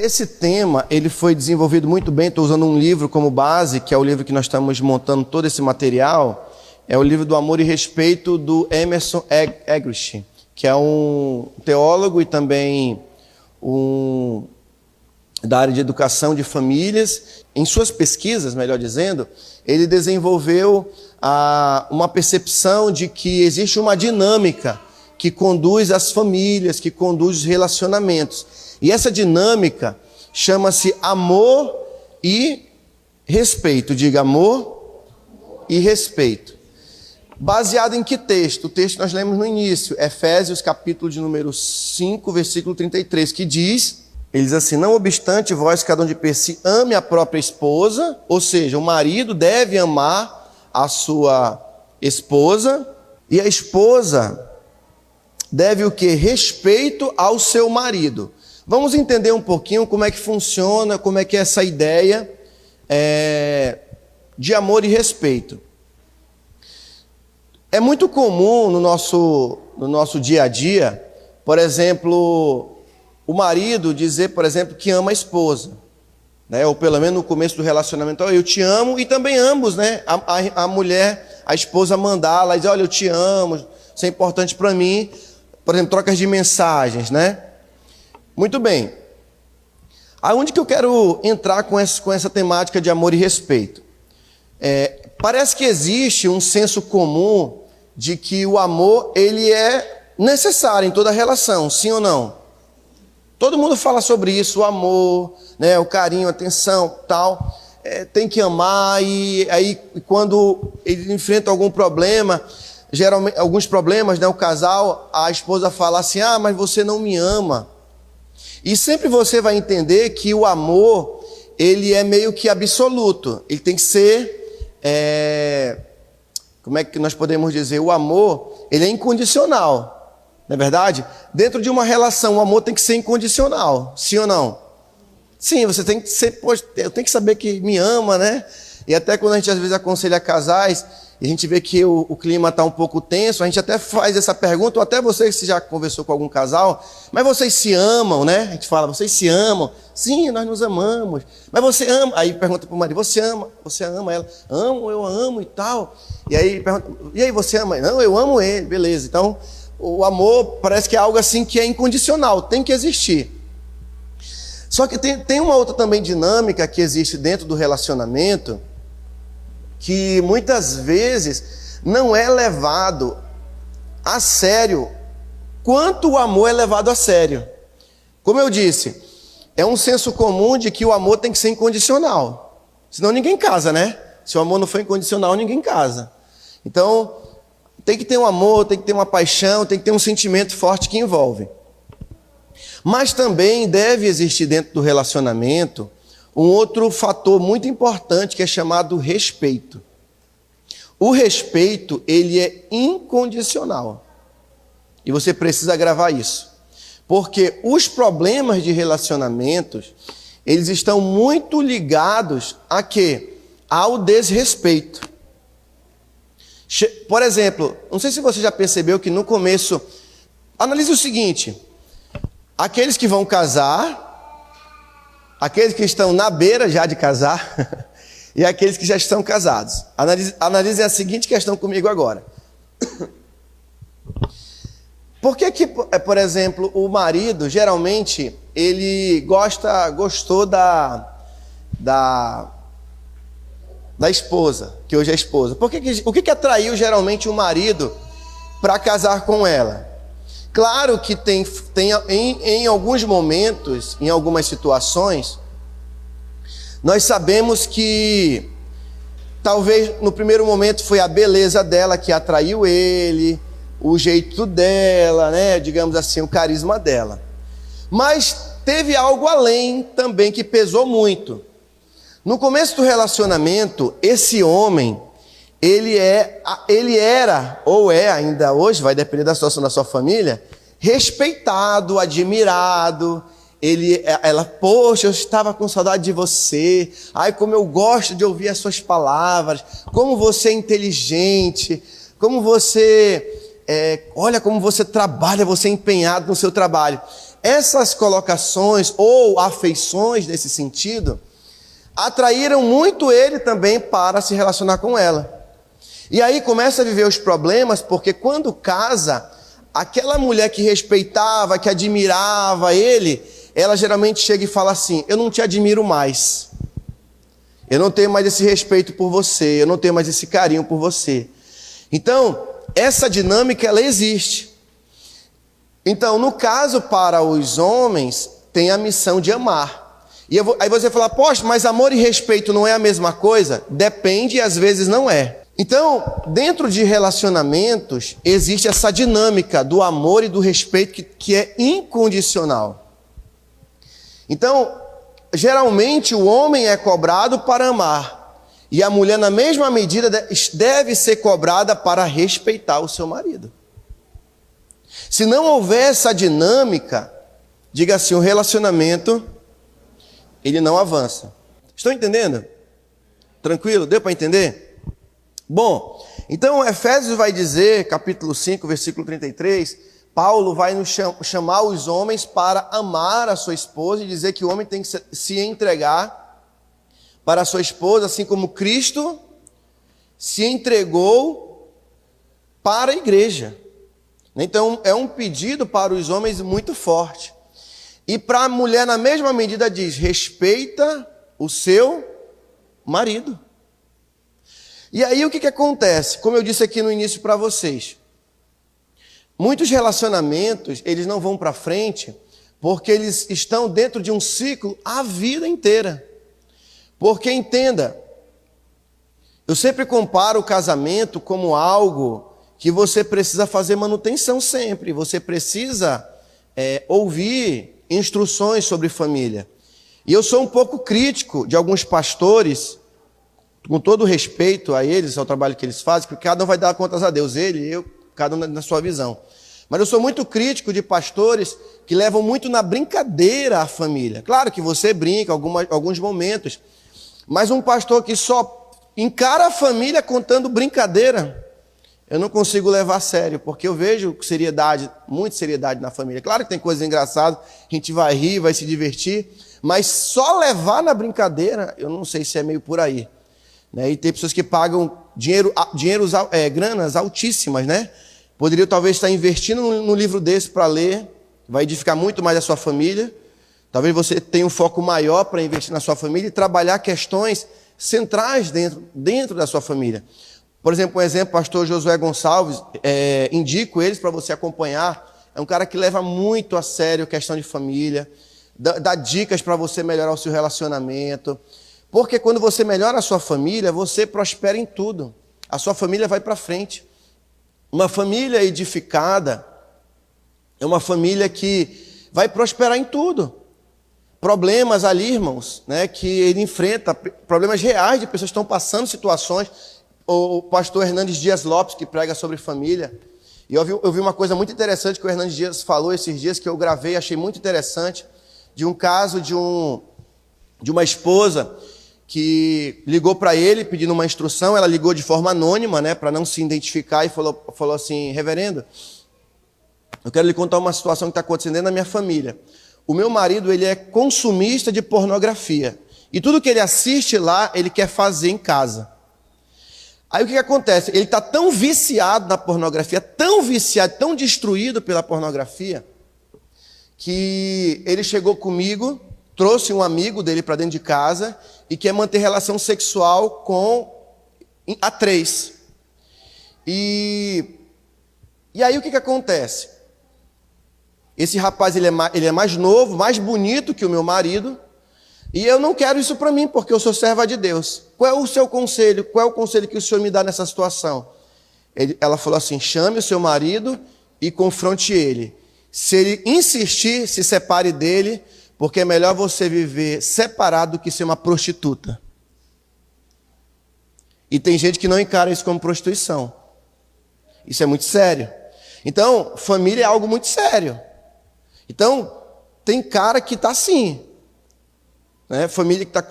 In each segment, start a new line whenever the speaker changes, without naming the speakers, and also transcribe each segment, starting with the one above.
Esse tema, ele foi desenvolvido muito bem, estou usando um livro como base, que é o livro que nós estamos montando todo esse material, é o livro do Amor e Respeito, do Emerson Eggerichs, que é um teólogo e também da área de educação de famílias. Em suas pesquisas, melhor dizendo, ele desenvolveu uma percepção de que existe uma dinâmica que conduz as famílias, que conduz os relacionamentos. E essa dinâmica chama-se amor e respeito. Diga amor e respeito. Baseado em que texto? O texto que nós lemos no início, Efésios capítulo de número 5, versículo 33, que diz, ele diz assim: não obstante vós, cada um de per si, ame a própria esposa, ou seja, o marido deve amar a sua esposa, e a esposa deve o quê? Respeito ao seu marido. Vamos entender um pouquinho como é que funciona, como é que é essa ideia de amor e respeito. É muito comum no nosso dia a dia, por exemplo, o marido dizer, por exemplo, que ama a esposa, né? Ou pelo menos no começo do relacionamento, eu te amo, e também ambos, né? A mulher, a esposa mandar, ela diz, olha, eu te amo, isso é importante para mim. Por exemplo, trocas de mensagens, né? Muito bem. Aonde que eu quero entrar com essa temática de amor e respeito? Parece que existe um senso comum de que o amor, ele é necessário em toda relação, sim ou não? Todo mundo fala sobre isso, o amor, né, o carinho, a atenção, tal. Tem que amar, e aí quando ele enfrenta algum problema, geralmente, alguns problemas, né, o casal, a esposa fala assim, mas você não me ama. E sempre você vai entender que o amor, ele é meio que absoluto. Ele tem que ser, como é que nós podemos dizer? O amor, ele é incondicional, não é verdade? Dentro de uma relação, o amor tem que ser incondicional, sim ou não? Sim, você tem que ser, poxa, eu tenho que saber que me ama, né? E até quando a gente às vezes aconselha casais, e a gente vê que o clima está um pouco tenso, a gente até faz essa pergunta, ou até você que já conversou com algum casal, mas vocês se amam, né? A gente fala, vocês se amam? Sim, nós nos amamos. Mas você ama? Aí pergunta para o marido, você ama ela? Amo, eu amo e tal. E aí pergunta, e aí você ama? Não, eu amo ele, beleza. Então, o amor parece que é algo assim que é incondicional, tem que existir. Só que tem uma outra também dinâmica que existe dentro do relacionamento, que muitas vezes não é levado a sério quanto o amor é levado a sério. Como eu disse, é um senso comum de que o amor tem que ser incondicional. Senão ninguém casa, né? Se o amor não for incondicional, ninguém casa. Então, tem que ter um amor, tem que ter uma paixão, tem que ter um sentimento forte que envolve. Mas também deve existir dentro do relacionamento um outro fator muito importante que é chamado respeito. O respeito, ele é incondicional. E você precisa gravar isso. Porque os problemas de relacionamentos, eles estão muito ligados a quê? Ao desrespeito. Por exemplo, não sei se você já percebeu que no começo, analise o seguinte, aqueles que vão casar, aqueles que estão na beira já de casar e aqueles que já estão casados. Analise a seguinte questão comigo agora. Por que, por exemplo, o marido, geralmente, ele gostou da esposa, que hoje é esposa? O que atraiu geralmente o marido para casar com ela? Claro que tem em alguns momentos, em algumas situações, nós sabemos que talvez no primeiro momento foi a beleza dela que atraiu ele, o jeito dela, né? Digamos assim, o carisma dela. Mas teve algo além também que pesou muito. No começo do relacionamento, esse homem, ele era, ou é ainda hoje, vai depender da situação da sua família, respeitado, admirado. Ela, poxa, eu estava com saudade de você. Ai, como eu gosto de ouvir as suas palavras. Como você é inteligente. Como você, olha como você trabalha, você é empenhado no seu trabalho. essas colocações ou afeições nesse sentido atraíram muito ele também para se relacionar com ela. E aí começa a viver os problemas, porque quando casa, aquela mulher que respeitava, que admirava ele, ela geralmente chega e fala assim: eu não te admiro mais, eu não tenho mais esse respeito por você, eu não tenho mais esse carinho por você. Então, essa dinâmica, ela existe. Então, no caso, para os homens, tem a missão de amar. E aí você fala: poxa, mas amor e respeito não é a mesma coisa? Depende, e às vezes não é. Então, dentro de relacionamentos, existe essa dinâmica do amor e do respeito que é incondicional. Então, geralmente o homem é cobrado para amar, e a mulher, na mesma medida, deve ser cobrada para respeitar o seu marido. Se não houver essa dinâmica, diga assim, o relacionamento, ele não avança. Estão entendendo? Tranquilo? Deu para entender? Bom, então Efésios vai dizer, capítulo 5, versículo 33, Paulo vai nos chamar os homens para amar a sua esposa e dizer que o homem tem que se entregar para a sua esposa, assim como Cristo se entregou para a igreja. Então, é um pedido para os homens muito forte. E para a mulher, na mesma medida, diz: respeita o seu marido. E aí o que acontece? Como eu disse aqui no início para vocês, muitos relacionamentos, eles não vão para frente porque eles estão dentro de um ciclo a vida inteira. Porque entenda, eu sempre comparo o casamento como algo que você precisa fazer manutenção sempre. Você precisa ouvir instruções sobre família. E eu sou um pouco crítico de alguns pastores, com todo respeito a eles, ao trabalho que eles fazem, porque cada um vai dar contas a Deus, ele e eu, cada um na sua visão. Mas eu sou muito crítico de pastores que levam muito na brincadeira a família. Claro que você brinca alguns momentos, mas um pastor que só encara a família contando brincadeira, eu não consigo levar a sério, porque eu vejo seriedade, muita seriedade na família. Claro que tem coisas engraçadas, a gente vai rir, vai se divertir, mas só levar na brincadeira, eu não sei se é meio por aí. E tem pessoas que pagam granas altíssimas, né? Poderiam talvez estar investindo num livro desse para ler, vai edificar muito mais a sua família. Talvez você tenha um foco maior para investir na sua família e trabalhar questões centrais dentro da sua família. Por exemplo, pastor Josué Gonçalves, indico eles para você acompanhar. É um cara que leva muito a sério a questão de família, dá dicas para você melhorar o seu relacionamento. Porque quando você melhora a sua família, você prospera em tudo. A sua família vai para frente. Uma família edificada é uma família que vai prosperar em tudo. Problemas ali, irmãos, que ele enfrenta, problemas reais de pessoas que estão passando situações. O pastor Hernandes Dias Lopes, que prega sobre família. E eu vi uma coisa muito interessante que o Hernandes Dias falou esses dias, que eu gravei, achei muito interessante, de um caso de uma esposa que ligou para ele pedindo uma instrução. Ela ligou de forma anônima, para não se identificar, e falou assim: reverendo, eu quero lhe contar uma situação que está acontecendo dentro da minha família. O meu marido, ele é consumista de pornografia, e tudo que ele assiste lá, ele quer fazer em casa. Aí o que acontece? Ele está tão viciado na pornografia, tão viciado, tão destruído pela pornografia, que ele chegou comigo, trouxe um amigo dele para dentro de casa e quer manter relação sexual a 3. E aí o que acontece? Esse rapaz, ele é mais novo, mais bonito que o meu marido, e eu não quero isso para mim, porque eu sou serva de Deus. Qual é o seu conselho? Qual é o conselho que o senhor me dá nessa situação? Ela falou assim: chame o seu marido e confronte ele. Se ele insistir, se separe dele, porque é melhor você viver separado do que ser uma prostituta. E tem gente que não encara isso como prostituição. Isso é muito sério. Então, família é algo muito sério. Então, tem cara que está assim. Família que está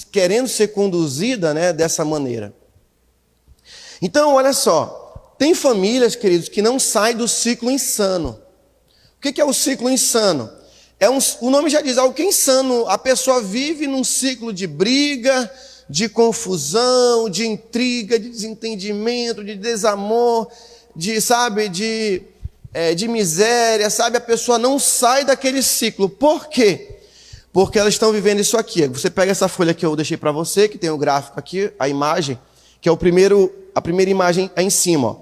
querendo ser conduzida, dessa maneira. Então, olha só. Tem famílias, queridos, que não saem do ciclo insano. O que é o ciclo insano? O nome já diz, algo que é insano. A pessoa vive num ciclo de briga, de confusão, de intriga, de desentendimento, de desamor, de miséria, sabe? A pessoa não sai daquele ciclo. Por quê? Porque elas estão vivendo isso aqui. Você pega essa folha que eu deixei para você, que tem o gráfico aqui, a imagem, que é a primeira imagem aí em cima. Ó.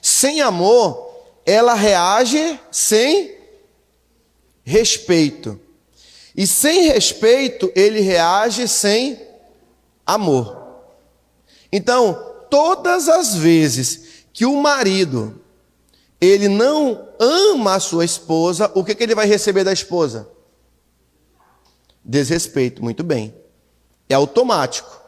Sem amor, ela reage sem respeito. E sem respeito, ele reage sem amor. Então, todas as vezes que o marido, ele não ama a sua esposa, o que ele vai receber da esposa? Desrespeito, muito bem. É automático.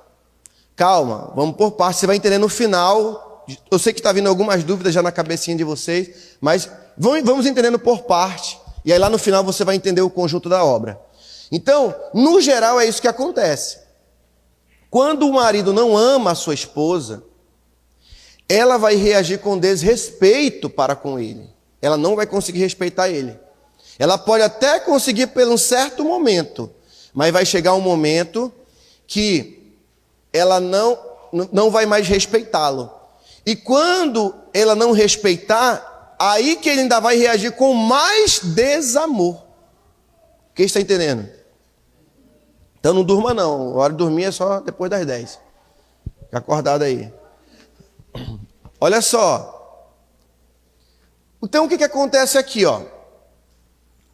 Calma, vamos por partes, você vai entender no final. Eu sei que está vindo algumas dúvidas já na cabecinha de vocês, mas vamos entendendo por parte. E aí lá no final você vai entender o conjunto da obra. Então, no geral é isso que acontece. Quando o marido não ama a sua esposa, ela vai reagir com desrespeito para com ele. Ela não vai conseguir respeitar ele. Ela pode até conseguir por um certo momento, mas vai chegar um momento que ela não vai mais respeitá-lo. E quando ela não respeitar, aí que ele ainda vai reagir com mais desamor. Quem está entendendo? Então não durma não. A hora de dormir é só depois das 10. Fica acordado aí. Olha só. Então o que acontece aqui, ó?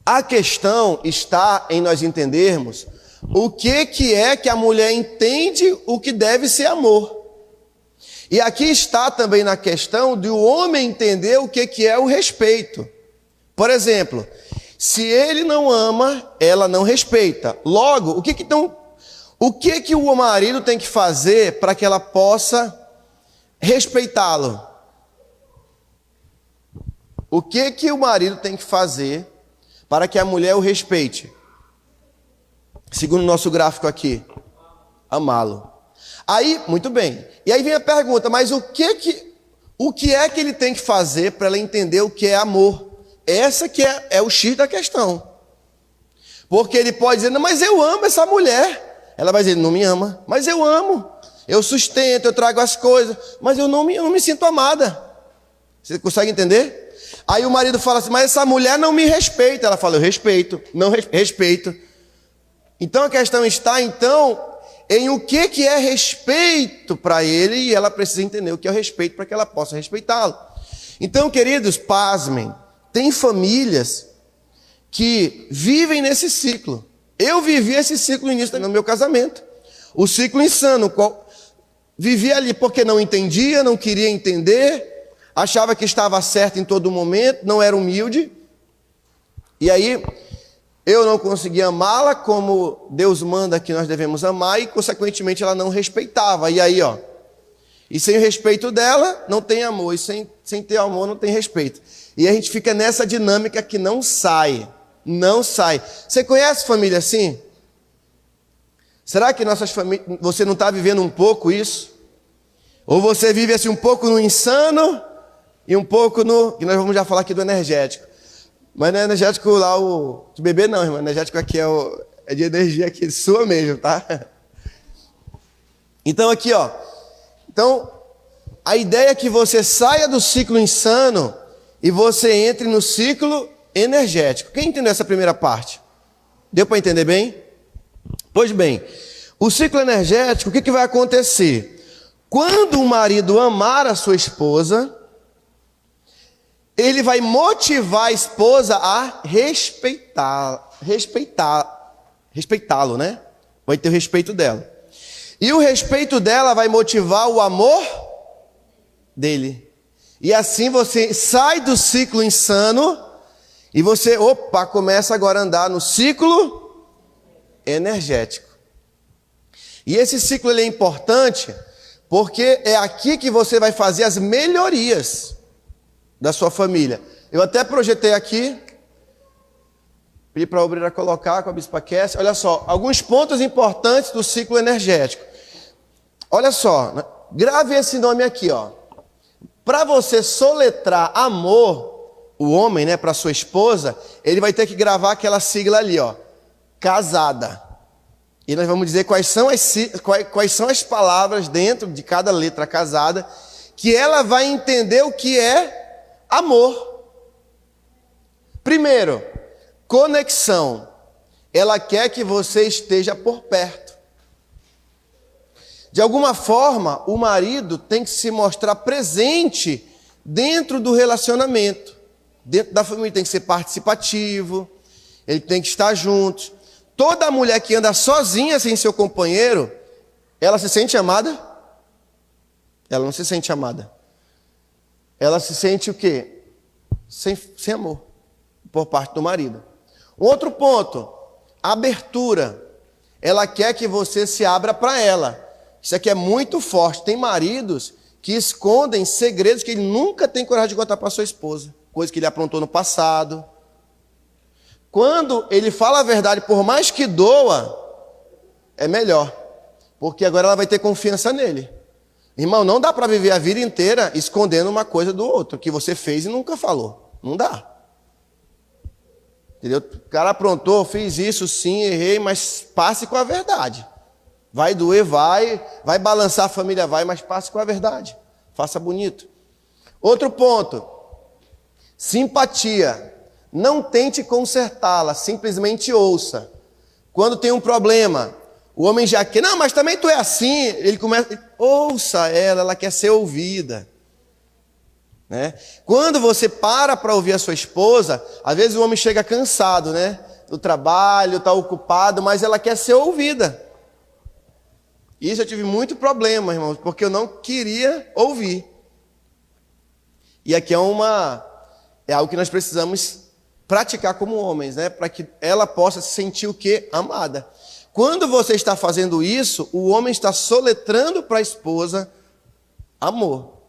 A questão está em nós entendermos o que é que a mulher entende o que deve ser amor. E aqui está também na questão de o homem entender o que é o respeito. Por exemplo, se ele não ama, ela não respeita. Logo, o que o marido tem que fazer para que ela possa respeitá-lo? O que o marido tem que fazer para que a mulher o respeite? Segundo o nosso gráfico aqui, amá-lo. Aí, muito bem. E aí vem a pergunta, mas o que é que ele tem que fazer para ela entender o que é amor? Essa que é o X da questão. Porque ele pode dizer, não, mas eu amo essa mulher. Ela vai dizer, não me ama, mas eu amo. Eu sustento, eu trago as coisas, mas eu não me sinto amada. Você consegue entender? Aí o marido fala assim, mas essa mulher não me respeita. Ela fala, eu respeito, não respeito. Então a questão está, em o que é respeito para ele, e ela precisa entender o que é o respeito para que ela possa respeitá-lo. Então, queridos, pasmem, tem famílias que vivem nesse ciclo. Eu vivi esse ciclo no início do meu casamento. O ciclo insano, vivia ali porque não entendia, não queria entender, achava que estava certo em todo momento, não era humilde. E aí eu não conseguia amá-la como Deus manda que nós devemos amar e, consequentemente, ela não respeitava. E aí, ó, e sem o respeito dela, não tem amor. E sem ter amor, não tem respeito. E a gente fica nessa dinâmica que não sai. Não sai. Você conhece família assim? Será que nossas famílias, você não está vivendo um pouco isso? Ou você vive assim um pouco no insano e um pouco no... que nós vamos já falar aqui do energético. Mas não é energético lá de bebê não, irmão. Energético aqui é de energia aqui, sua mesmo, tá? Então aqui, ó. Então, a ideia é que você saia do ciclo insano e você entre no ciclo energético. Quem entendeu essa primeira parte? Deu para entender bem? Pois bem, o ciclo energético, o que vai acontecer? Quando o marido amar a sua esposa, ele vai motivar a esposa a respeitá-lo, né? Vai ter o respeito dela. E o respeito dela vai motivar o amor dele. E assim você sai do ciclo insano e você, começa agora a andar no ciclo energético. E esse ciclo ele é importante porque é aqui que você vai fazer as melhorias da sua família. Eu até projetei aqui, pedi para a obreira colocar com a Bispa Cassia. Olha só, alguns pontos importantes do ciclo energético. Olha só, grave esse nome aqui, ó. Para você soletrar amor, o homem, né, para sua esposa, ele vai ter que gravar aquela sigla ali, ó, casada. E nós vamos dizer quais são as palavras dentro de cada letra casada, que ela vai entender o que é amor. Primeiro, conexão. Ela quer que você esteja por perto. De alguma forma, o marido tem que se mostrar presente dentro do relacionamento. Dentro da família tem que ser participativo, ele tem que estar junto. Toda mulher que anda sozinha sem seu companheiro, ela se sente amada? Ela não se sente amada. Ela se sente o quê? Sem amor, por parte do marido. Um outro ponto, abertura. Ela quer que você se abra para ela. Isso aqui é muito forte. Tem maridos que escondem segredos que ele nunca tem coragem de contar para sua esposa. Coisa que ele aprontou no passado. Quando ele fala a verdade, por mais que doa, é melhor. Porque agora ela vai ter confiança nele. Irmão, não dá para viver a vida inteira escondendo uma coisa do outro, que você fez e nunca falou. Não dá. Entendeu? O cara aprontou, fiz isso, sim, errei, mas passe com a verdade. Vai doer, vai balançar a família, mas passe com a verdade. Faça bonito. Outro ponto, simpatia. Não tente consertá-la, simplesmente ouça. Quando tem um problema, o homem já quer, não, mas também tu é assim. Ele começa, ouça ela quer ser ouvida. Né? Quando você para ouvir a sua esposa, às vezes o homem chega cansado, né? Do trabalho, está ocupado, mas ela quer ser ouvida. Isso eu tive muito problema, irmãos, porque eu não queria ouvir. E aqui é algo que nós precisamos praticar como homens, né? Para que ela possa se sentir o quê? Amada. Quando você está fazendo isso, o homem está soletrando para a esposa amor.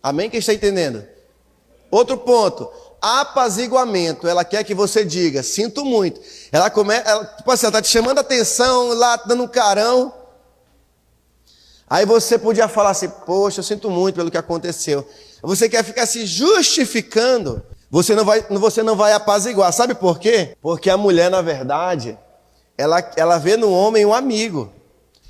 Amém? Quem está entendendo? Outro ponto, apaziguamento. Ela quer que você diga, sinto muito. Tipo assim, ela está te chamando a atenção, lá dando um carão. Aí você podia falar assim, poxa, eu sinto muito pelo que aconteceu. Você quer ficar se justificando, você não vai apaziguar. Sabe por quê? Porque a mulher, na verdade, ela vê no homem um amigo.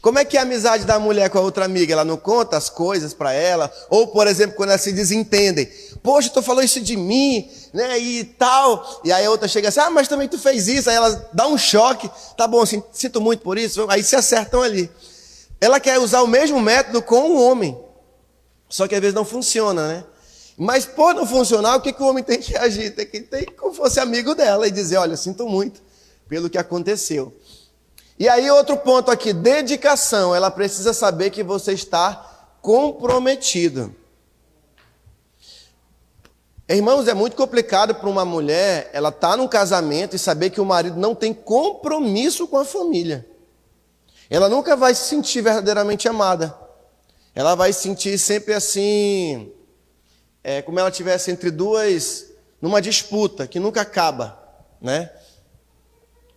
Como é que é a amizade da mulher com a outra amiga? Ela não conta as coisas para ela? Ou, por exemplo, quando elas se desentendem. Poxa, tu falou isso de mim, né, e tal. E aí a outra chega assim, mas também tu fez isso. Aí ela dá um choque. Tá bom, sinto muito por isso. Aí se acertam ali. Ela quer usar o mesmo método com o homem. Só que às vezes não funciona, né? Mas por não funcionar, o que o homem tem que agir? Tem que como fosse amigo dela e dizer, olha, sinto muito pelo que aconteceu. E aí outro ponto aqui, dedicação. Ela precisa saber que você está comprometido. Irmãos, é muito complicado para uma mulher, ela estar num casamento e saber que o marido não tem compromisso com a família. Ela nunca vai se sentir verdadeiramente amada. Ela vai se sentir sempre assim, como ela estivesse entre duas, numa disputa que nunca acaba, né?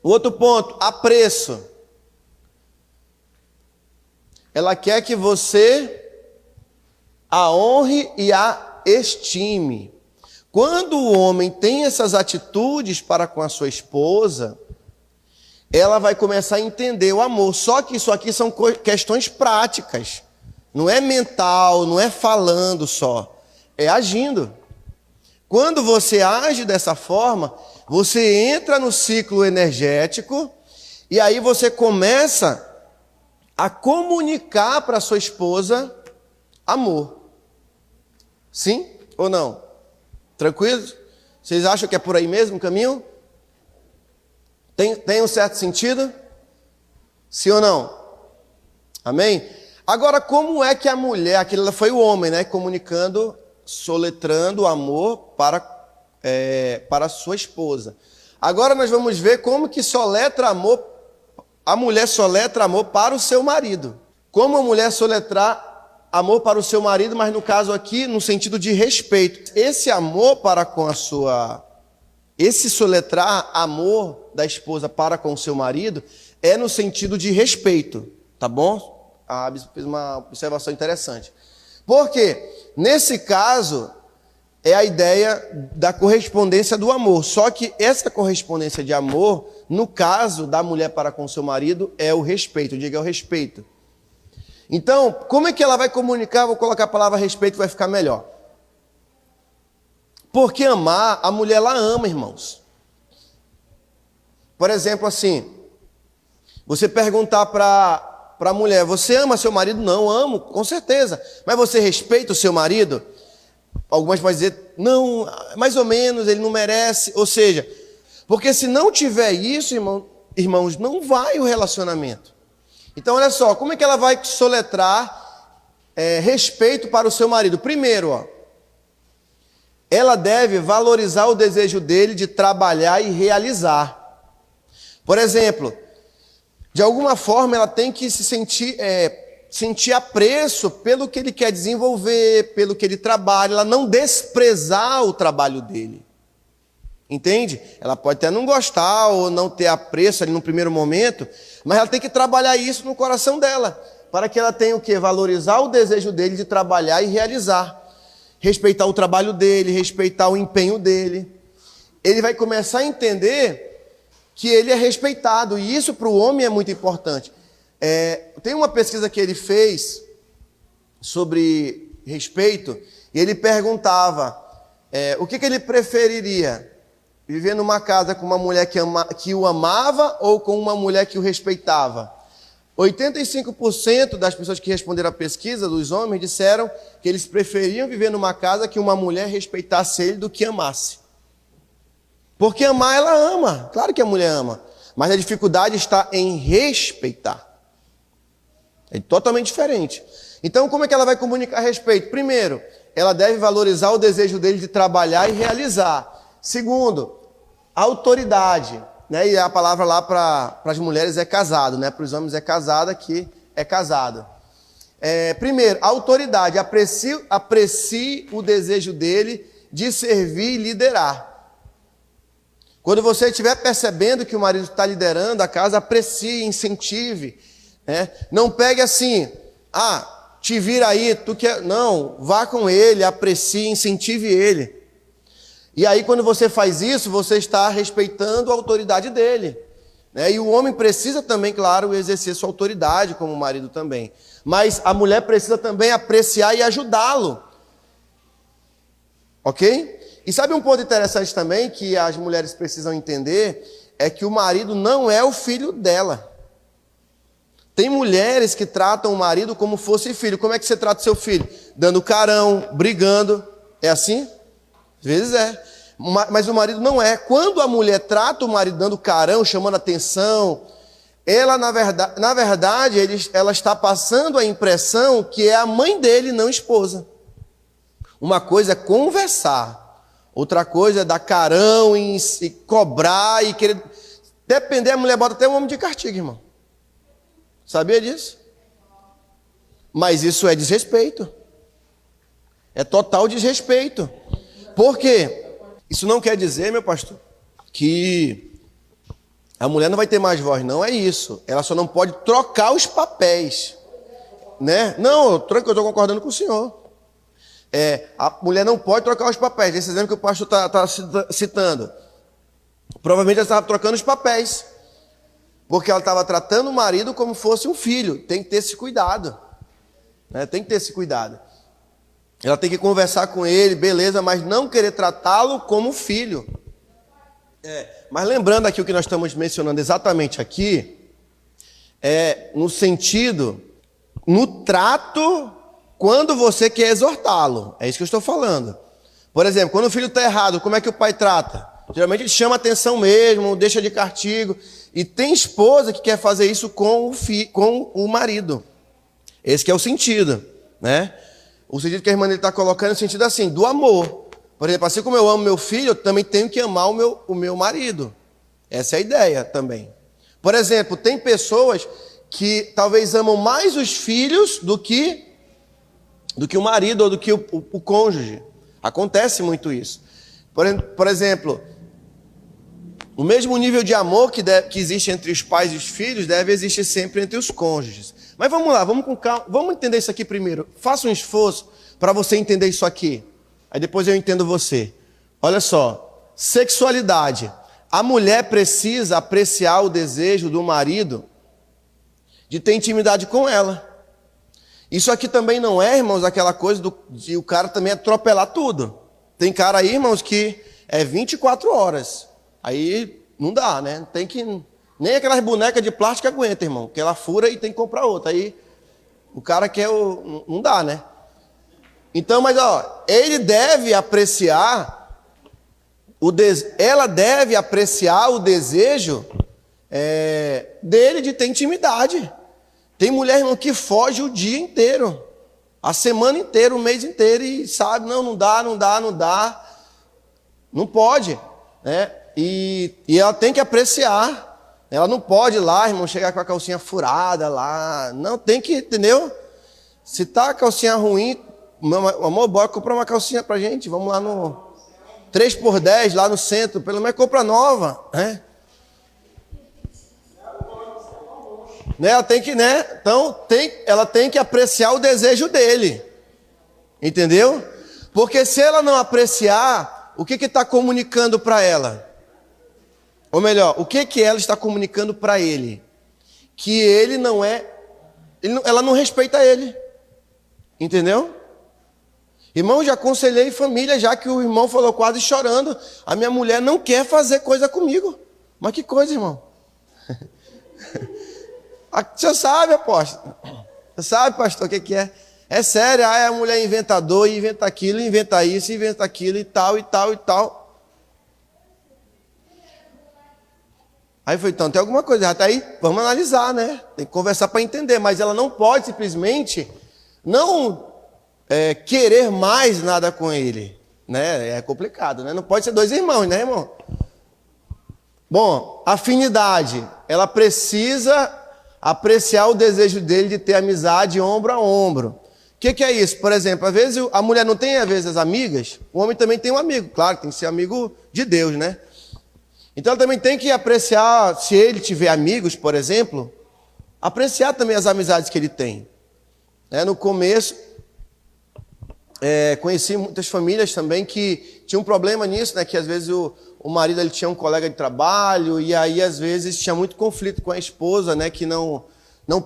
O outro ponto, apreço. Ela quer que você a honre e a estime. Quando o homem tem essas atitudes para com a sua esposa, ela vai começar a entender o amor. Só que isso aqui são questões práticas. Não é mental, não é falando só. É agindo. Quando você age dessa forma, você entra no ciclo energético e aí você começa a comunicar para sua esposa amor. Sim ou não? Tranquilo? Vocês acham que é por aí mesmo o caminho? Tem um certo sentido? Sim ou não? Amém? Agora, como é que a mulher, aquilo foi o homem, né? Comunicando, soletrando amor para sua esposa. Agora nós vamos ver como que soletra amor, a mulher soletra amor para o seu marido. Como a mulher soletrar amor para o seu marido, mas no caso aqui, no sentido de respeito. Esse amor para com a sua... Esse soletrar amor da esposa para com o seu marido é no sentido de respeito, tá bom? A Bispo fez uma observação interessante. Porque, nesse caso, é a ideia da correspondência do amor. Só que essa correspondência de amor, no caso da mulher para com seu marido, é o respeito. Diga, é o respeito. Então, como é que ela vai comunicar? Vou colocar a palavra respeito, vai ficar melhor. Porque amar, a mulher ela ama, irmãos. Por exemplo, assim, você perguntar para a mulher, você ama seu marido? Não, amo, com certeza. Mas você respeita o seu marido? Algumas podem dizer, não, mais ou menos, ele não merece. Ou seja, porque se não tiver isso, irmãos, não vai o relacionamento. Então, olha só, como é que ela vai soletrar respeito para o seu marido? Primeiro, ó, ela deve valorizar o desejo dele de trabalhar e realizar. Por exemplo, de alguma forma ela tem que se sentir apreço pelo que ele quer desenvolver, pelo que ele trabalha, ela não desprezar o trabalho dele. Entende? Ela pode até não gostar ou não ter apreço ali no primeiro momento, mas ela tem que trabalhar isso no coração dela, para que ela tenha o quê? Valorizar o desejo dele de trabalhar e realizar. Respeitar o trabalho dele, respeitar o empenho dele. Ele vai começar a entender que ele é respeitado, e isso para o homem é muito importante. Tem uma pesquisa que ele fez sobre respeito, e ele perguntava o que ele preferiria, viver numa casa com uma mulher que o amava ou com uma mulher que o respeitava. 85% das pessoas que responderam à pesquisa, dos homens, disseram que eles preferiam viver numa casa que uma mulher respeitasse ele do que amasse. Porque amar, ela ama. Claro que a mulher ama. Mas a dificuldade está em respeitar. É totalmente diferente. Então, como é que ela vai comunicar respeito? Primeiro, ela deve valorizar o desejo dele de trabalhar e realizar. Segundo, autoridade. Né? E a palavra lá para as mulheres é casado, né? Para os homens é casado, aqui é casado. Primeiro, autoridade. Aprecie o desejo dele de servir e liderar. Quando você estiver percebendo que o marido está liderando a casa, aprecie, incentive. Né? Não pegue assim, te vira aí, tu quer... Não, vá com ele, aprecie, incentive ele. E aí quando você faz isso, você está respeitando a autoridade dele. Né? E o homem precisa também, claro, exercer sua autoridade, como o marido também. Mas a mulher precisa também apreciar e ajudá-lo. Ok? E sabe um ponto interessante também que as mulheres precisam entender? É que o marido não é o filho dela. Tem mulheres que tratam o marido como fosse filho. Como é que você trata o seu filho? Dando carão, brigando. É assim? Às vezes é. Mas o marido não é. Quando a mulher trata o marido dando carão, chamando atenção, ela, na verdade, ela está passando a impressão que é a mãe dele, não esposa. Uma coisa é conversar. Outra coisa é dar carão e cobrar e querer... Depender, a mulher bota até um homem de castigo, irmão. Sabia disso? Mas isso é desrespeito. É total desrespeito. Por quê? Isso não quer dizer, meu pastor, que a mulher não vai ter mais voz. Não é isso. Ela só não pode trocar os papéis. Né? Não, eu estou concordando com o senhor. A mulher não pode trocar os papéis. Esse exemplo que o pastor está citando. Provavelmente ela estava trocando os papéis. Porque ela estava tratando o marido como fosse um filho. Tem que ter esse cuidado. Né? Tem que ter esse cuidado. Ela tem que conversar com ele, beleza, mas não querer tratá-lo como filho. Mas lembrando aqui o que nós estamos mencionando exatamente aqui, no sentido, no trato... Quando você quer exortá-lo, é isso que eu estou falando. Por exemplo, quando o filho está errado, como é que o pai trata? Geralmente ele chama atenção mesmo, deixa de castigo. E tem esposa que quer fazer isso com o marido. Esse que é o sentido, né? O sentido que a irmã está colocando é o sentido assim, do amor. Por exemplo, assim como eu amo meu filho, eu também tenho que amar o meu marido. Essa é a ideia também. Por exemplo, tem pessoas que talvez amam mais os filhos do que o marido ou do que o cônjuge. Acontece muito isso. Por exemplo, o mesmo nível de amor que existe entre os pais e os filhos deve existir sempre entre os cônjuges. Mas vamos lá, vamos com calma, vamos entender isso aqui primeiro. Faça um esforço para você entender isso aqui. Aí depois eu entendo você. Olha só, sexualidade. A mulher precisa apreciar o desejo do marido de ter intimidade com ela. Isso aqui também não é, irmãos, aquela coisa de o cara também atropelar tudo. Tem cara aí, irmãos, que é 24 horas. Aí não dá, né? Tem que... Nem aquelas bonecas de plástico aguenta, irmão. Que ela fura e tem que comprar outra. Aí o cara quer o... Não dá, né? Então, mas ó, ele deve apreciar... Ela deve apreciar o desejo dele de ter intimidade. Tem mulher, irmão, que foge o dia inteiro, a semana inteira, o mês inteiro, e sabe, não dá, não pode, né? E ela tem que apreciar, ela não pode ir lá, irmão, chegar com a calcinha furada lá, não, tem que, entendeu? Se tá a calcinha ruim, amor, bora comprar uma calcinha pra gente, vamos lá no 3x10, lá no centro, pelo menos compra nova, né? Ela tem que, né? Então, ela tem que apreciar o desejo dele. Entendeu? Porque se ela não apreciar, o que está comunicando para ela? Ou melhor, o que ela está comunicando para ele? Que ele não é... ela não respeita ele. Entendeu? Irmão, já aconselhei família, já que o irmão falou quase chorando. A minha mulher não quer fazer coisa comigo. Mas que coisa, irmão? Você sabe, apóstolo. Você sabe, pastor, o que é? É sério, a mulher é inventador, inventa aquilo, inventa isso, inventa aquilo e tal, e tal, e tal. Aí foi, então, tem alguma coisa errada. Aí, vamos analisar, né? Tem que conversar para entender. Mas ela não pode simplesmente não querer mais nada com ele. Né? É complicado, né? Não pode ser dois irmãos, né, irmão? Bom, afinidade. Ela precisa... apreciar o desejo dele de ter amizade ombro a ombro. O que é isso? Por exemplo, às vezes a mulher não tem, às vezes, as amigas, o homem também tem um amigo, claro, tem que ser amigo de Deus, né? Então ela também tem que apreciar, se ele tiver amigos, por exemplo, apreciar também as amizades que ele tem. No começo, conheci muitas famílias também que tinham um problema nisso, né? Que às vezes o marido ele tinha um colega de trabalho e aí às vezes tinha muito conflito com a esposa, né, que não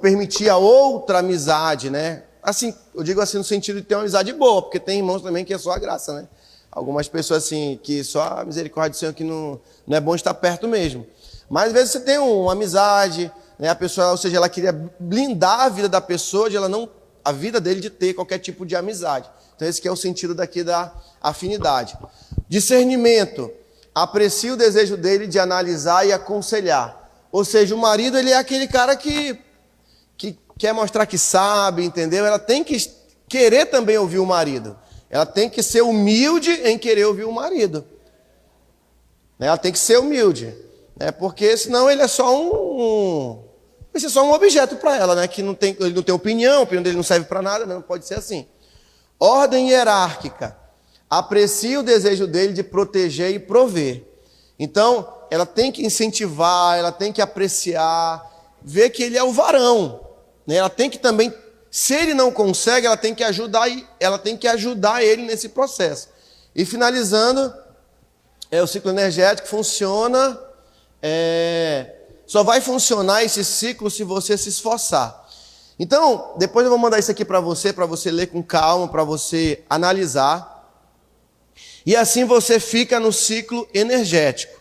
permitia outra amizade, né? Assim, eu digo assim no sentido de ter uma amizade boa, porque tem irmãos também que é só a graça, né? Algumas pessoas assim que só a misericórdia do Senhor que não é bom estar perto mesmo. Mas às vezes você tem uma amizade, né? A pessoa, ou seja, ela queria blindar a vida da pessoa a vida dele de ter qualquer tipo de amizade. Então esse que é o sentido daqui da afinidade. Discernimento. Aprecia o desejo dele de analisar e aconselhar. Ou seja, o marido ele é aquele cara que quer mostrar que sabe, entendeu? Ela tem que querer também ouvir o marido. Ela tem que ser humilde em querer ouvir o marido. Ela tem que ser humilde. Porque senão ele é só vai ser só um objeto para ela, né? Que ele não tem opinião, a opinião dele não serve para nada, né? Não pode ser assim. Ordem hierárquica. Aprecia o desejo dele de proteger e prover. Então, ela tem que incentivar, ela tem que apreciar, ver que ele é o varão. Né? Ela tem que também, se ele não consegue, ela tem que ajudar ele nesse processo. E finalizando, o ciclo energético funciona, só vai funcionar esse ciclo se você se esforçar. Então, depois eu vou mandar isso aqui para você ler com calma, para você analisar. E assim você fica no ciclo energético.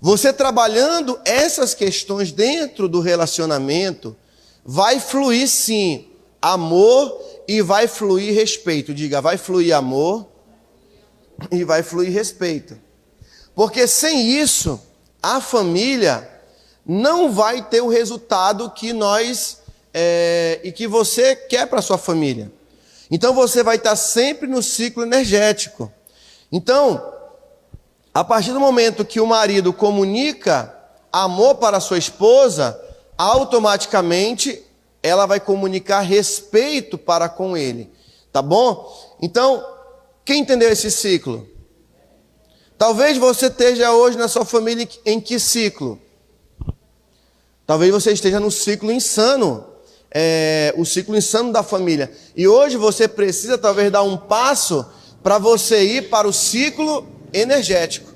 Você trabalhando essas questões dentro do relacionamento, vai fluir sim amor e vai fluir respeito. Diga, vai fluir amor e vai fluir respeito. Porque sem isso, a família não vai ter o resultado que e que você quer para a sua família. Então você vai estar sempre no ciclo energético. Então, a partir do momento que o marido comunica amor para a sua esposa, automaticamente ela vai comunicar respeito para com ele. Tá bom? Então, quem entendeu esse ciclo? Talvez você esteja hoje na sua família em que ciclo? Talvez você esteja no ciclo insano. O ciclo insano da família. E hoje você precisa talvez dar um passo para você ir para o ciclo energético.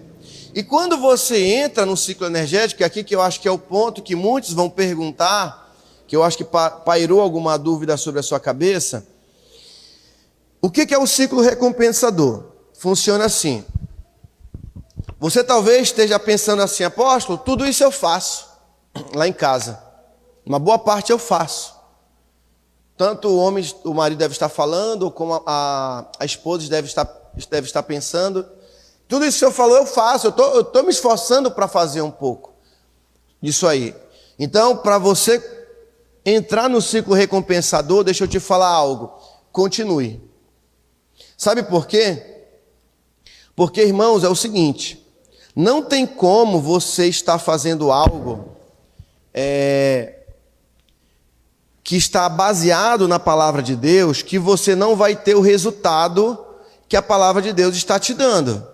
E quando você entra no ciclo energético, é aqui que eu acho que é o ponto que muitos vão perguntar, que eu acho que pairou alguma dúvida sobre a sua cabeça. O que é o ciclo recompensador? Funciona assim. Você talvez esteja pensando assim, apóstolo, tudo isso eu faço lá em casa. Uma boa parte eu faço. Tanto o homem, o marido deve estar falando, como a esposa deve estar pensando. Tudo isso que o senhor falou eu faço, eu estou me esforçando para fazer um pouco disso aí. Então, para você entrar no ciclo recompensador, deixa eu te falar algo. Continue. Sabe por quê? Porque, irmãos, é o seguinte, não tem como você estar fazendo algo que está baseado na palavra de Deus, que você não vai ter o resultado que a palavra de Deus está te dando.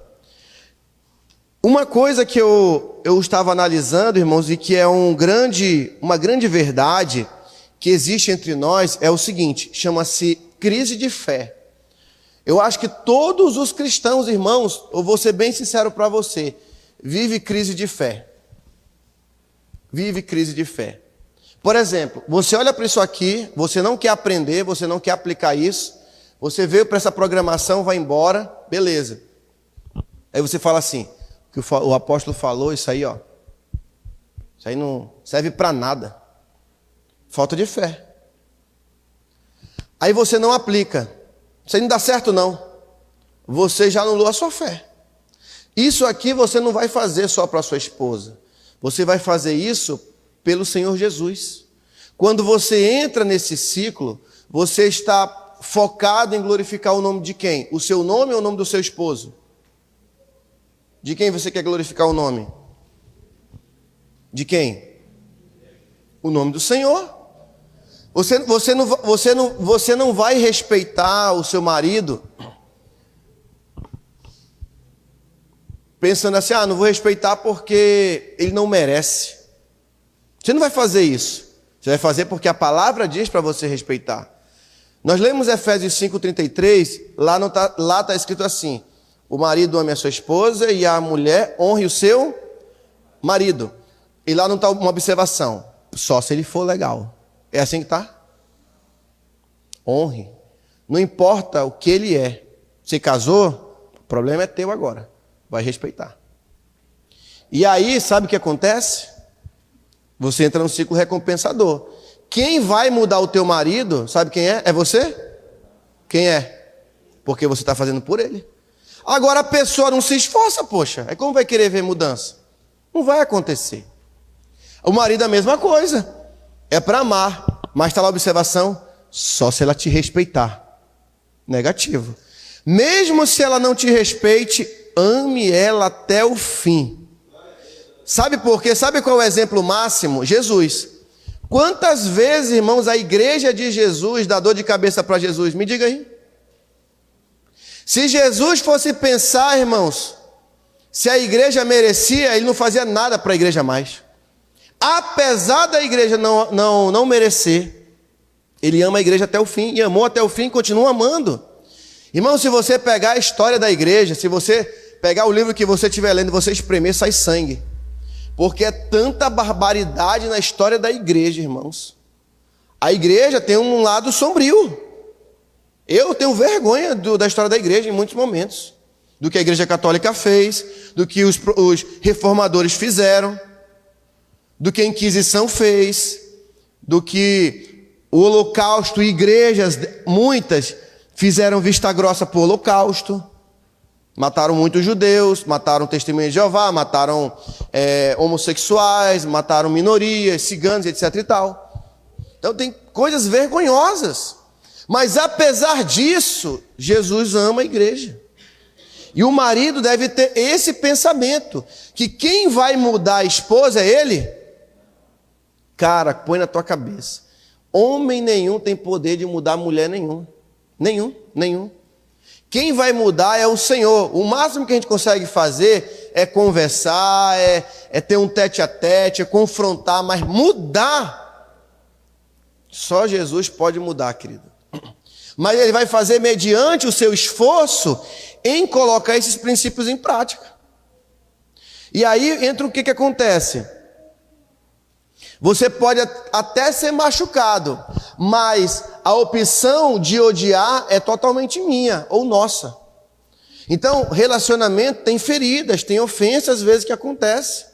Uma coisa que eu estava analisando, irmãos, e que é uma grande verdade que existe entre nós, é o seguinte, chama-se crise de fé. Eu acho que todos os cristãos, irmãos, eu vou ser bem sincero para você, vive crise de fé. Vive crise de fé. Por exemplo, você olha para isso aqui, você não quer aprender, você não quer aplicar isso, você veio para essa programação, vai embora, beleza. Aí você fala assim, que o apóstolo falou, isso aí não serve para nada. Falta de fé. Aí você não aplica. Isso aí não dá certo não. Você já anulou a sua fé. Isso aqui você não vai fazer só para sua esposa. Você vai fazer isso pelo Senhor Jesus. Quando você entra nesse ciclo, você está focado em glorificar o nome de quem? O seu nome ou o nome do seu esposo? De quem você quer glorificar o nome? De quem? O nome do Senhor. Você não vai respeitar o seu marido pensando assim, não vou respeitar porque ele não merece. Você não vai fazer isso. Você vai fazer porque a palavra diz para você respeitar. Nós lemos Efésios 5,33, lá está escrito assim, o marido ame a sua esposa e a mulher honre o seu marido. E lá não está uma observação, só se ele for legal. É assim que está? Honre. Não importa o que ele é. Você casou, o problema é teu agora. Vai respeitar. E aí, sabe o que acontece? Você entra no ciclo recompensador. Quem vai mudar o teu marido, sabe quem é? É você? Quem é? Porque você está fazendo por ele. Agora a pessoa não se esforça, poxa. Aí como vai querer ver mudança? Não vai acontecer. O marido é a mesma coisa. É para amar. Mas está lá a observação, só se ela te respeitar. Negativo. Mesmo se ela não te respeite, ame ela até o fim. Sabe por quê? Sabe qual é o exemplo máximo? Jesus. Quantas vezes, irmãos, a igreja de Jesus dá dor de cabeça para Jesus? Me diga aí. Se Jesus fosse pensar, irmãos, se a igreja merecia, ele não fazia nada para a igreja mais. Apesar da igreja não merecer, ele ama a igreja até o fim, e amou até o fim e continua amando. Irmão, se você pegar a história da igreja, se você pegar o livro que você estiver lendo, você espremer, sai sangue. Porque é tanta barbaridade na história da igreja, irmãos. A igreja tem um lado sombrio. Eu tenho vergonha da história da igreja em muitos momentos. Do que a igreja católica fez, do que os reformadores fizeram, do que a Inquisição fez, do que o Holocausto, igrejas, muitas, fizeram vista grossa para o Holocausto. Mataram muitos judeus, mataram testemunhas de Jeová, mataram homossexuais, mataram minorias, ciganos, etc. e tal. Então tem coisas vergonhosas. Mas apesar disso, Jesus ama a igreja. E o marido deve ter esse pensamento, que quem vai mudar a esposa é ele. Cara, põe na tua cabeça. Homem nenhum tem poder de mudar mulher nenhum. Nenhum. Quem vai mudar é o Senhor. O máximo que a gente consegue fazer é conversar, é ter um tete-a-tete, é confrontar, mas mudar, só Jesus pode mudar, querido. Mas ele vai fazer mediante o seu esforço em colocar esses princípios em prática. E aí entra o que acontece? Você pode até ser machucado, mas a opção de odiar é totalmente minha ou nossa. Então, relacionamento tem feridas, tem ofensas às vezes que acontece,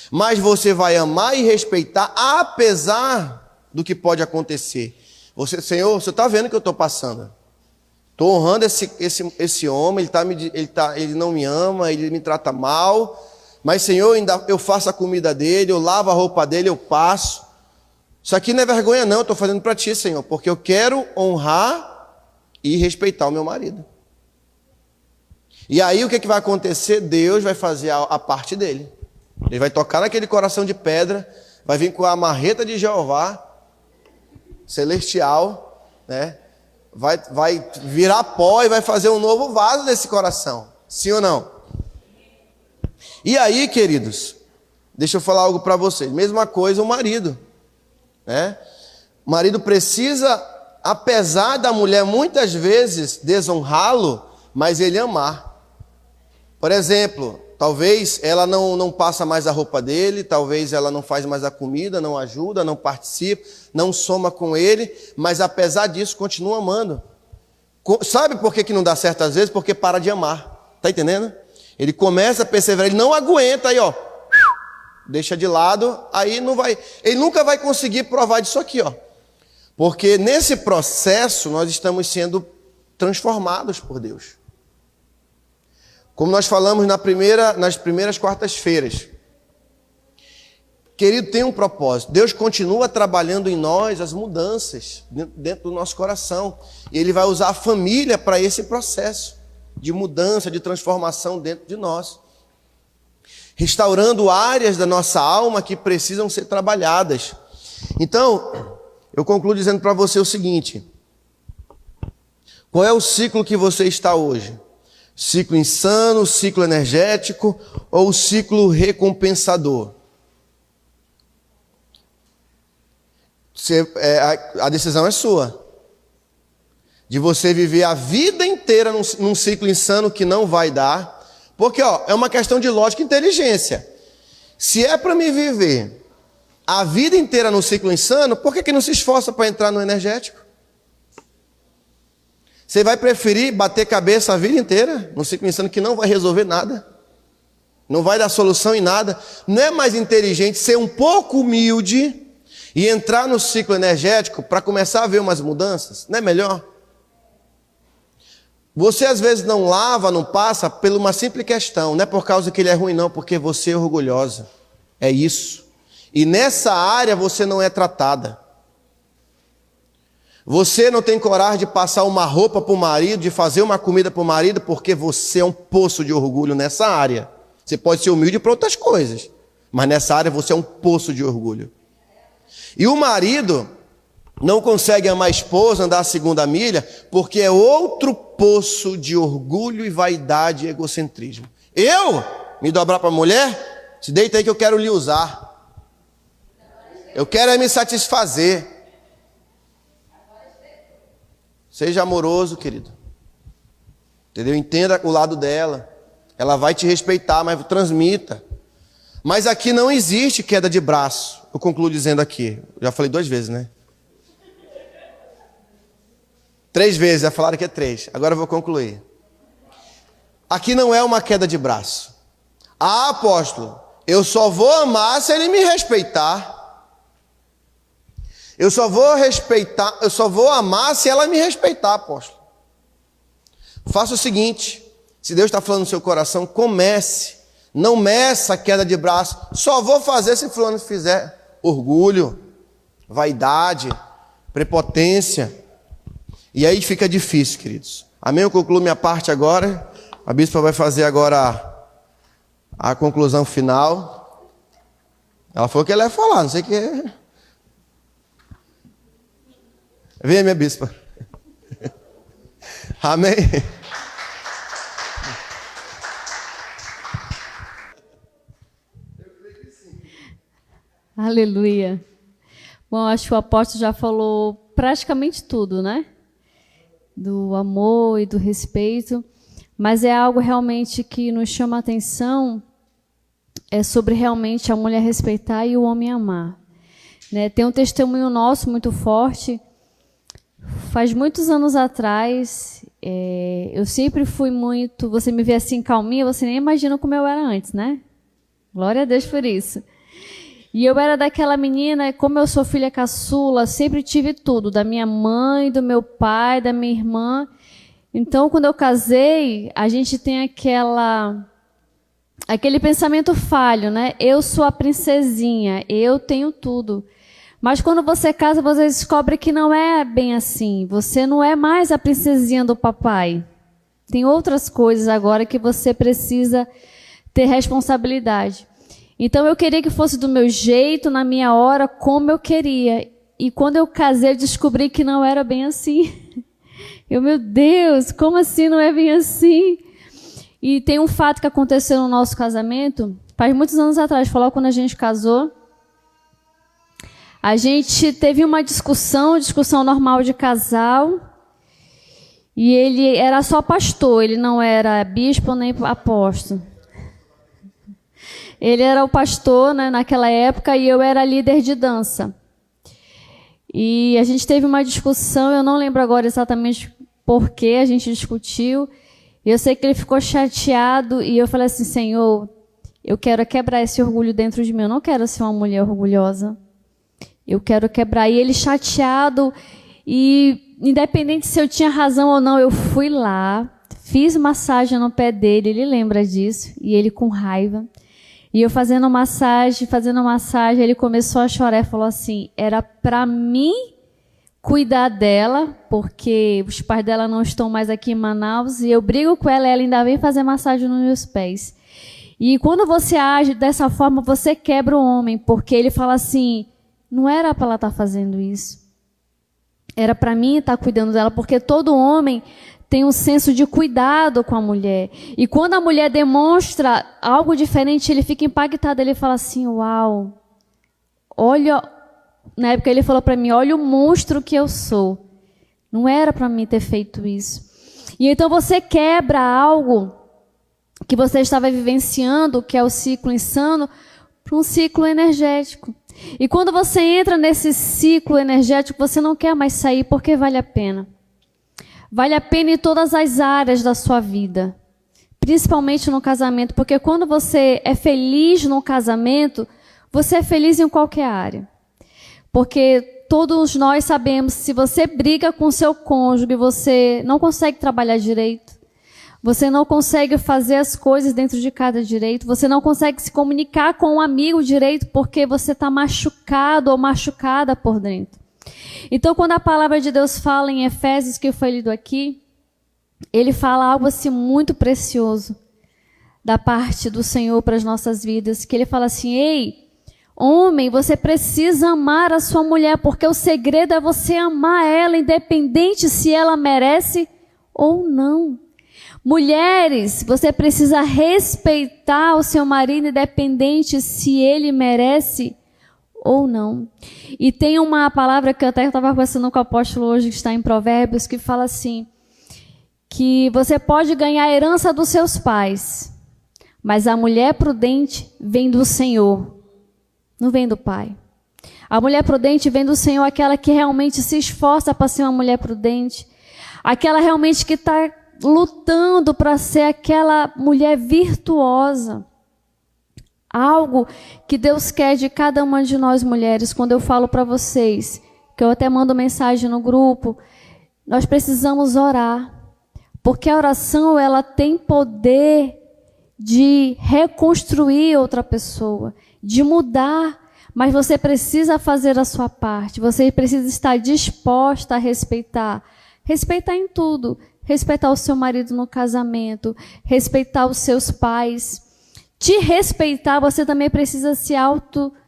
mas você vai amar e respeitar apesar do que pode acontecer. Você, Senhor, você está vendo que eu estou passando. Estou honrando esse homem, ele não me ama, ele me trata mal, mas, Senhor, eu faço a comida dele, eu lavo a roupa dele, eu passo. Isso aqui não é vergonha não, eu estou fazendo para Ti, Senhor, porque eu quero honrar e respeitar o meu marido. E aí o que vai acontecer? Deus vai fazer a parte dele. Ele vai tocar naquele coração de pedra, vai vir com a marreta de Jeová, celestial, né? Vai virar pó e vai fazer um novo vaso desse coração. Sim ou não? E aí, queridos, deixa eu falar algo para vocês. Mesma coisa o marido, né? O marido precisa, apesar da mulher muitas vezes desonrá-lo, mas ele amar. Por exemplo, talvez ela não passa mais a roupa dele, talvez ela não faz mais a comida, não ajuda, não participa, não soma com ele, mas apesar disso continua amando. Sabe por que não dá certo às vezes? Porque para de amar. Está entendendo? Ele começa a perseverar, ele não aguenta, aí ó, deixa de lado, aí não vai, ele nunca vai conseguir provar disso aqui, ó. Porque nesse processo nós estamos sendo transformados por Deus. Como nós falamos nas primeiras quartas-feiras. Querido, tem um propósito. Deus continua trabalhando em nós as mudanças dentro do nosso coração. E Ele vai usar a família para esse processo de mudança, de transformação dentro de nós. Restaurando áreas da nossa alma que precisam ser trabalhadas. Então, eu concluo dizendo para você o seguinte. Qual é o ciclo que você está hoje? Ciclo insano, ciclo energético ou ciclo recompensador? A decisão é sua. De você viver a vida inteira num ciclo insano que não vai dar. Porque é uma questão de lógica e inteligência. Se é para me viver a vida inteira num ciclo insano, por que não se esforça para entrar no energético? Você vai preferir bater cabeça a vida inteira num ciclo insano que não vai resolver nada? Não vai dar solução em nada? Não é mais inteligente ser um pouco humilde e entrar no ciclo energético para começar a ver umas mudanças? Não é melhor? Você às vezes não lava, não passa por uma simples questão. Não é por causa que ele é ruim não, porque você é orgulhosa. É isso. E nessa área você não é tratada. Você não tem coragem de passar uma roupa para o marido, de fazer uma comida para o marido, porque você é um poço de orgulho nessa área. Você pode ser humilde para outras coisas, mas nessa área você é um poço de orgulho. E o marido não consegue amar a esposa, andar a segunda milha, porque é outro poço de orgulho e vaidade e egocentrismo. Eu me dobrar para a mulher? Se deita aí que eu quero lhe usar. Eu quero me satisfazer. Seja amoroso, querido. Entendeu? Entenda o lado dela. Ela vai te respeitar, mas transmita. Mas aqui não existe queda de braço. Eu concluo dizendo aqui. Já falei 2 vezes, né? 3 vezes, já falaram que é 3. Agora eu vou concluir. Aqui não é uma queda de braço. Ah, apóstolo, eu só vou amar se ele me respeitar. Eu só vou amar se ela me respeitar, apóstolo. Faça o seguinte, se Deus está falando no seu coração, comece. Não meça a queda de braço. Só vou fazer se fulano fizer. Orgulho, vaidade, prepotência. E aí fica difícil, queridos. Amém? Eu concluo minha parte agora. A bispa vai fazer agora a conclusão final. Ela falou que ela ia falar, não sei o que é. Venha, minha bispa. Amém?
Aleluia. Bom, acho que o apóstolo já falou praticamente tudo, né? do amor e do respeito, mas é algo realmente que nos chama a atenção, é sobre realmente a mulher respeitar e o homem amar. Né? Tem um testemunho nosso muito forte. Faz muitos anos atrás, eu sempre fui muito... Você me vê assim calminha, você nem imagina como eu era antes, né? Glória a Deus por isso. E eu era daquela menina, como eu sou filha caçula, sempre tive tudo, da minha mãe, do meu pai, da minha irmã. Então, quando eu casei, a gente tem aquele pensamento falho, né? Eu sou a princesinha, eu tenho tudo. Mas quando você casa, você descobre que não é bem assim. Você não é mais a princesinha do papai. Tem outras coisas agora que você precisa ter responsabilidade. Então eu queria que fosse do meu jeito, na minha hora, como eu queria. E quando eu casei, eu descobri que não era bem assim. Meu Deus, como assim não é bem assim? E tem um fato que aconteceu no nosso casamento, faz muitos anos atrás, foi logo quando a gente casou. A gente teve uma discussão normal de casal, e ele era só pastor, ele não era bispo nem apóstolo. Ele era o pastor, né, naquela época, e eu era líder de dança. E a gente teve uma discussão, eu não lembro agora exatamente por que a gente discutiu. Eu sei que ele ficou chateado, e eu falei assim, Senhor, eu quero quebrar esse orgulho dentro de mim, eu não quero ser uma mulher orgulhosa. Eu quero quebrar. E ele chateado, e independente se eu tinha razão ou não, eu fui lá, fiz massagem no pé dele, ele lembra disso, e ele com raiva. E eu fazendo massagem, ele começou a chorar e falou assim, era para mim cuidar dela, porque os pais dela não estão mais aqui em Manaus, e eu brigo com ela, ela ainda vem fazer massagem nos meus pés. E quando você age dessa forma, você quebra o homem, porque ele fala assim, não era para ela estar fazendo isso. Era para mim estar cuidando dela, porque todo homem tem um senso de cuidado com a mulher. E quando a mulher demonstra algo diferente, ele fica impactado. Ele fala assim, uau, olha... Na época ele falou para mim, olha o monstro que eu sou. Não era para mim ter feito isso. E então você quebra algo que você estava vivenciando, que é o ciclo insano, para um ciclo energético. E quando você entra nesse ciclo energético, você não quer mais sair, porque vale a pena. Vale a pena em todas as áreas da sua vida, principalmente no casamento, porque quando você é feliz no casamento, você é feliz em qualquer área. Porque todos nós sabemos, se você briga com seu cônjuge, você não consegue trabalhar direito, você não consegue fazer as coisas dentro de casa direito, você não consegue se comunicar com um amigo direito, porque você está machucado ou machucada por dentro. Então, quando a palavra de Deus fala em Efésios, que foi lido aqui, ele fala algo assim muito precioso da parte do Senhor para as nossas vidas, que ele fala assim, ei, homem, você precisa amar a sua mulher, porque o segredo é você amar ela, independente se ela merece ou não. Mulheres, você precisa respeitar o seu marido, independente se ele merece ou não. E tem uma palavra que eu até estava conversando com o apóstolo hoje, que está em Provérbios, que fala assim, que você pode ganhar a herança dos seus pais, mas a mulher prudente vem do Senhor. Não vem do pai. A mulher prudente vem do Senhor, aquela que realmente se esforça para ser uma mulher prudente. Aquela realmente que está lutando para ser aquela mulher virtuosa. Algo que Deus quer de cada uma de nós mulheres. Quando eu falo para vocês, que eu até mando mensagem no grupo, nós precisamos orar. Porque a oração, ela tem poder de reconstruir outra pessoa, de mudar, mas você precisa fazer a sua parte, você precisa estar disposta a respeitar em tudo, respeitar o seu marido no casamento, respeitar os seus pais. Te respeitar, você também precisa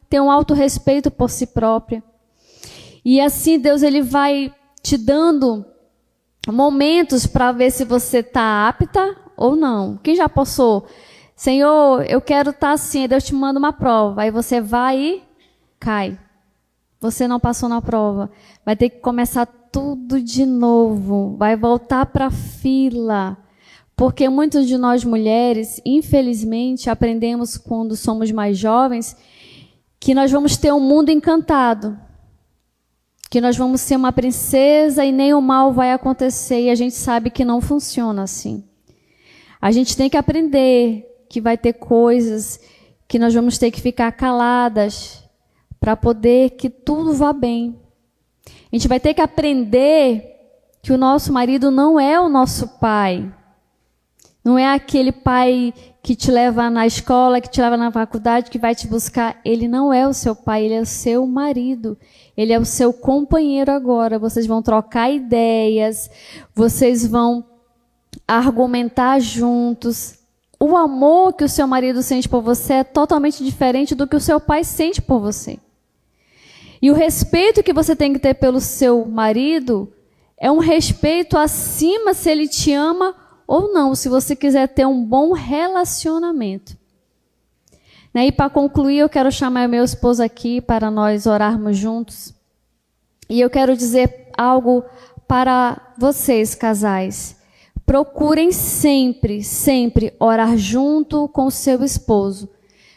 ter um autorrespeito por si própria. E assim Deus ele vai te dando momentos para ver se você está apta ou não. Quem já passou? Senhor, eu quero estar assim, Deus te manda uma prova. Aí você vai e cai. Você não passou na prova. Vai ter que começar tudo de novo, vai voltar para a fila. Porque muitas de nós mulheres, infelizmente, aprendemos quando somos mais jovens que nós vamos ter um mundo encantado, que nós vamos ser uma princesa e nem o mal vai acontecer, e a gente sabe que não funciona assim. A gente tem que aprender que vai ter coisas que nós vamos ter que ficar caladas para poder que tudo vá bem. A gente vai ter que aprender que o nosso marido não é o nosso pai. Não é aquele pai que te leva na escola, que te leva na faculdade, que vai te buscar. Ele não é o seu pai, ele é o seu marido. Ele é o seu companheiro agora. Vocês vão trocar ideias, vocês vão argumentar juntos. O amor que o seu marido sente por você é totalmente diferente do que o seu pai sente por você. E o respeito que você tem que ter pelo seu marido é um respeito acima se ele te ama ou não, se você quiser ter um bom relacionamento. E para concluir, eu quero chamar meu esposo aqui para nós orarmos juntos. E eu quero dizer algo para vocês, casais. Procurem sempre, sempre orar junto com o seu esposo.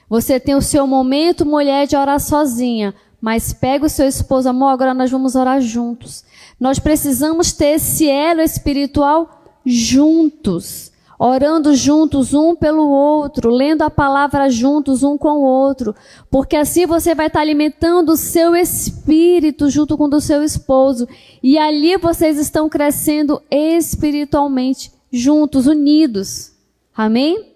Você tem o seu momento, mulher, de orar sozinha, mas pega o seu esposo, amor, agora nós vamos orar juntos. Nós precisamos ter esse elo espiritual juntos, orando juntos um pelo outro, lendo a palavra juntos um com o outro, porque assim você vai estar alimentando o seu espírito junto com o do seu esposo, e ali vocês estão crescendo espiritualmente juntos, unidos. Amém?